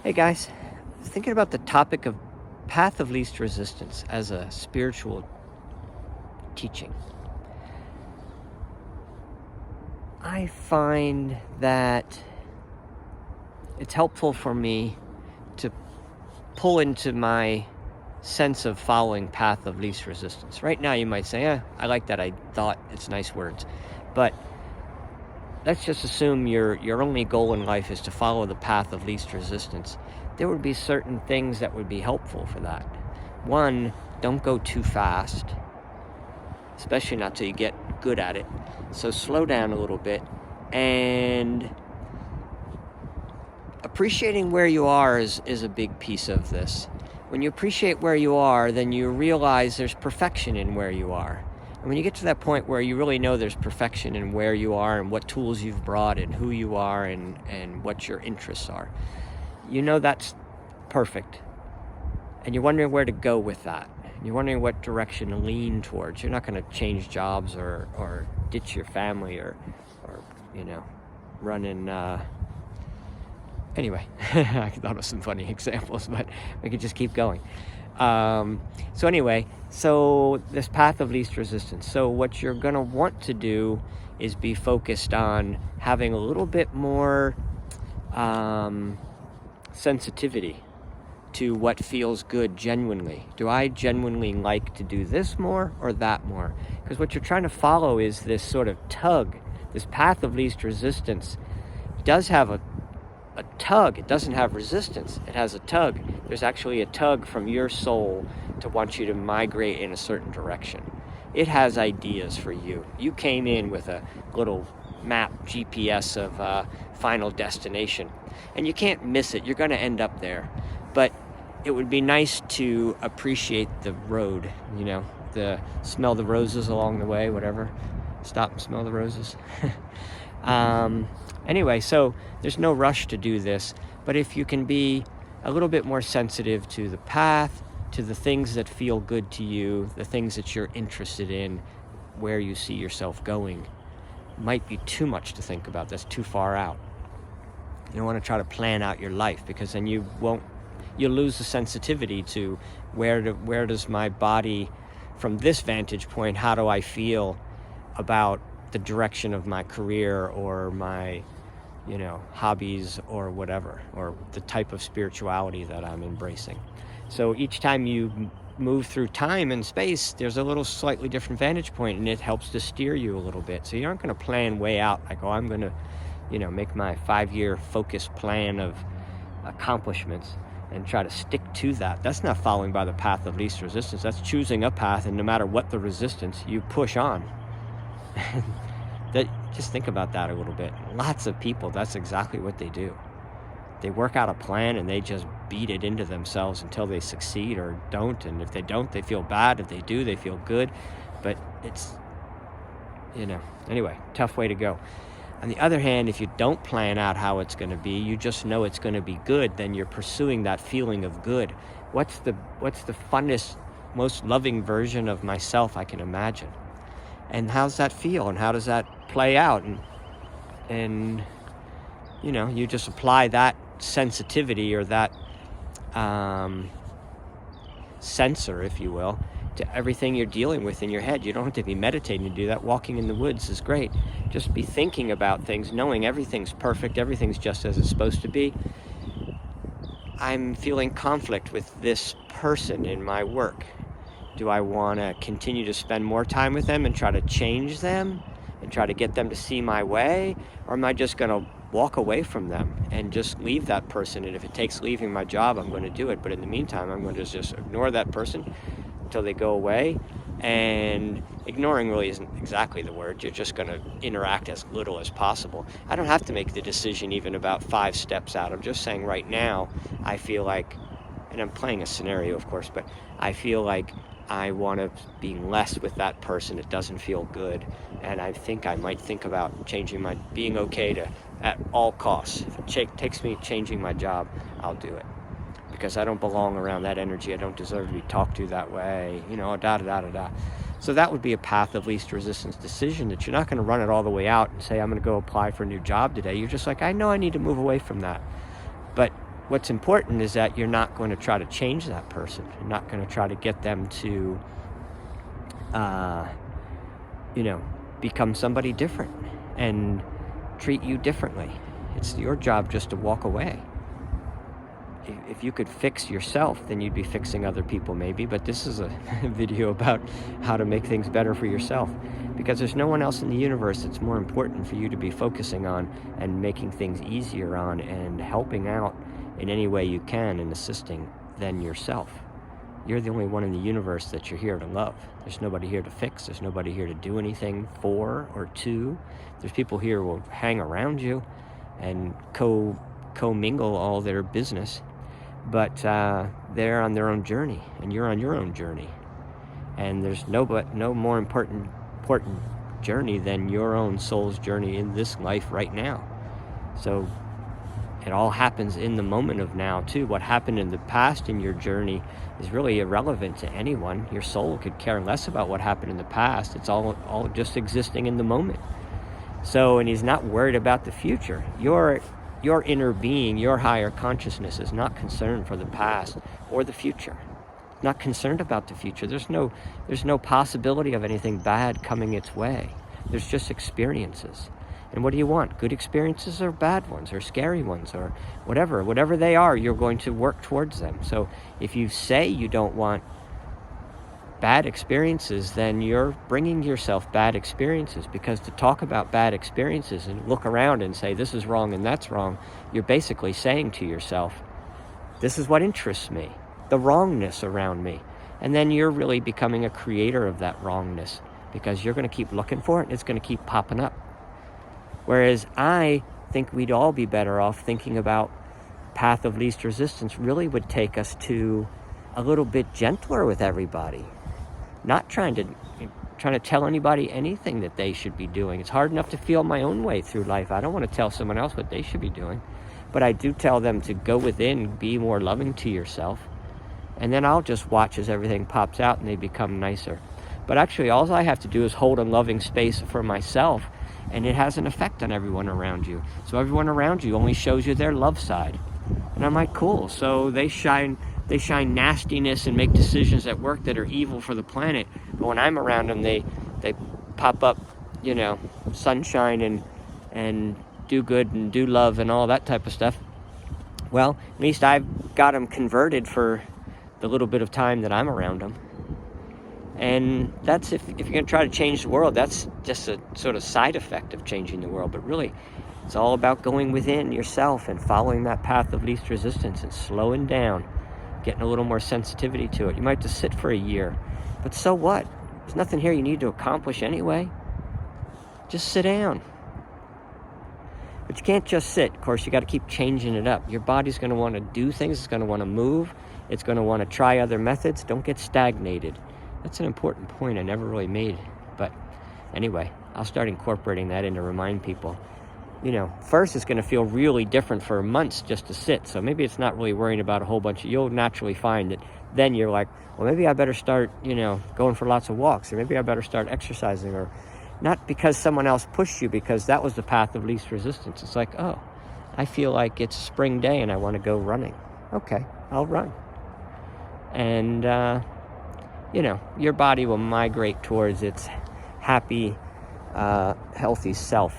Hey guys, thinking about the topic of path of least resistance as a spiritual teaching. I find that it's helpful for me to pull into my sense of following path of least resistance. Right now you might say, I like that. I thought it's nice words. But let's just assume your only goal in life is to follow the path of least resistance. There would be certain things that would be helpful for that. One, don't go too fast, especially not till you get good at it. So slow down a little bit, and appreciating where you are is a big piece of this. When you appreciate where you are, then you realize there's perfection in where you are. And when you get to that point where you really know there's perfection in where you are and what tools you've brought and who you are and what your interests are, you know that's perfect. And you're wondering where to go with that. You're wondering what direction to lean towards. You're not going to change jobs or ditch your family or run in... Anyway, I thought of some funny examples, but we could just keep going. So this path of least resistance. So what you're going to want to do is be focused on having a little bit more sensitivity to what feels good genuinely. Do I genuinely like to do this more or that more? Because what you're trying to follow is this sort of tug. This path of least resistance does have a tug. It doesn't have resistance. It has a tug. There's actually a tug from your soul to want you to migrate in a certain direction. It has ideas for you. You came in with a little map, GPS of final destination, and you can't miss it. You're going to end up there. But it would be nice to appreciate the road, smell the roses along the way, whatever. Stop and smell the roses. Anyway, so there's no rush to do this, but if you can be a little bit more sensitive to the path, to the things that feel good to you, the things that you're interested in, where you see yourself going, might be too much to think about. That's too far out. You don't want to try to plan out your life, because then you'll lose the sensitivity to where does my body, from this vantage point, how do I feel about the direction of my career or my hobbies or whatever, or the type of spirituality that I'm embracing. So each time you move through time and space, there's a little slightly different vantage point, and it helps to steer you a little bit. So you aren't going to plan way out like, I'm going to make my 5-year focused plan of accomplishments and try to stick to that. That's not following by the path of least resistance. That's choosing a path, and no matter what the resistance, you push on. Just think about that a little bit. Lots of people, that's exactly what they do. They work out a plan and they just beat it into themselves until they succeed or don't. And if they don't, they feel bad. If they do, they feel good. But it's, anyway, tough way to go. On the other hand, if you don't plan out how it's going to be, you just know it's going to be good, then you're pursuing that feeling of good. What's the funnest, most loving version of myself I can imagine? And how's that feel? And how does that play out? And you just apply that sensitivity or that sensor, if you will, to everything you're dealing with in your head. You don't have to be meditating to do that. Walking in the woods is great. Just be thinking about things, knowing everything's perfect, everything's just as it's supposed to be. I'm feeling conflict with this person in my work. Do I want to continue to spend more time with them and try to change them and try to get them to see my way? Or am I just going to walk away from them and just leave that person? And if it takes leaving my job, I'm going to do it. But in the meantime, I'm going to just ignore that person until they go away. And ignoring really isn't exactly the word. You're just going to interact as little as possible. I don't have to make the decision even about 5 steps out. I'm just saying right now, I feel like, and I'm playing a scenario, of course, but I feel like I want to be less with that person. It doesn't feel good. And I think I might think about being okay to, at all costs. If it takes me changing my job, I'll do it. Because I don't belong around that energy. I don't deserve to be talked to that way. So that would be a path of least resistance decision, that you're not going to run it all the way out and say, I'm going to go apply for a new job today. You're just like, I know I need to move away from that. But what's important is that you're not going to try to change that person. You're not going to try to get them to, become somebody different and treat you differently. It's your job just to walk away. If you could fix yourself, then you'd be fixing other people maybe, but this is a video about how to make things better for yourself, because there's no one else in the universe that's more important for you to be focusing on and making things easier on and helping out in any way you can and assisting than yourself. You're the only one in the universe that you're here to love. There's nobody here to fix. There's nobody here to do anything for or to. There's people here who will hang around you and co-mingle all their business, but they're on their own journey and you're on your own journey, and there's no more important journey than your own soul's journey in this life right now. So it all happens in the moment of now too. What happened in the past in your journey is really irrelevant to anyone. Your soul could care less about what happened in the past. It's all just existing in the moment. So, and he's not worried about the future. Your inner being, your higher consciousness is not concerned for the past or the future. Not concerned about the future. There's no possibility of anything bad coming its way. There's just experiences. And what do you want? Good experiences or bad ones or scary ones or whatever they are, you're going to work towards them. So if you say you don't want bad experiences, then you're bringing yourself bad experiences, because to talk about bad experiences and look around and say this is wrong and that's wrong, you're basically saying to yourself, this is what interests me, the wrongness around me. And then you're really becoming a creator of that wrongness, because you're going to keep looking for it and it's going to keep popping up. Whereas I think we'd all be better off thinking about path of least resistance really would take us to a little bit gentler with everybody. Not trying to tell anybody anything that they should be doing. It's hard enough to feel my own way through life. I don't want to tell someone else what they should be doing. But I do tell them to go within, be more loving to yourself. And then I'll just watch as everything pops out and they become nicer. But actually, all I have to do is hold a loving space for myself, and it has an effect on everyone around you. So everyone around you only shows you their love side. And I'm like, cool. So they shine nastiness and make decisions at work that are evil for the planet. But when I'm around them, they pop up, sunshine and do good and do love and all that type of stuff. Well, at least I've got them converted for the little bit of time that I'm around them. And that's if you're going to try to change the world, that's just a sort of side effect of changing the world. But really, it's all about going within yourself and following that path of least resistance and slowing down, getting a little more sensitivity to it. You might just sit for a year, but so what? There's nothing here you need to accomplish anyway. Just sit down. But you can't just sit. Of course, you got to keep changing it up. Your body's going to want to do things. It's going to want to move. It's going to want to try other methods. Don't get stagnated. That's an important point I never really made. But anyway, I'll start incorporating that in to remind people. First it's going to feel really different for months just to sit. So maybe it's not really worrying about a whole bunch of, you'll naturally find that then you're like, well, maybe I better start, going for lots of walks, or maybe I better start exercising, or not because someone else pushed you, because that was the path of least resistance. It's like, oh, I feel like it's a spring day and I want to go running. Okay, I'll run. And, your body will migrate towards its happy, healthy self.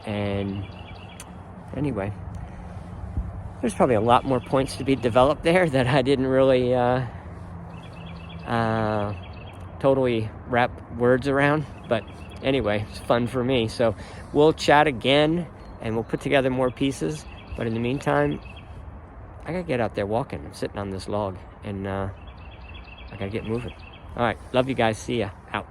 And anyway, there's probably a lot more points to be developed there that I didn't really totally wrap words around. But anyway, it's fun for me. So we'll chat again and we'll put together more pieces. But in the meantime, I gotta get out there walking. I'm sitting on this log and I gotta get moving. All right, love you guys. See ya. Out.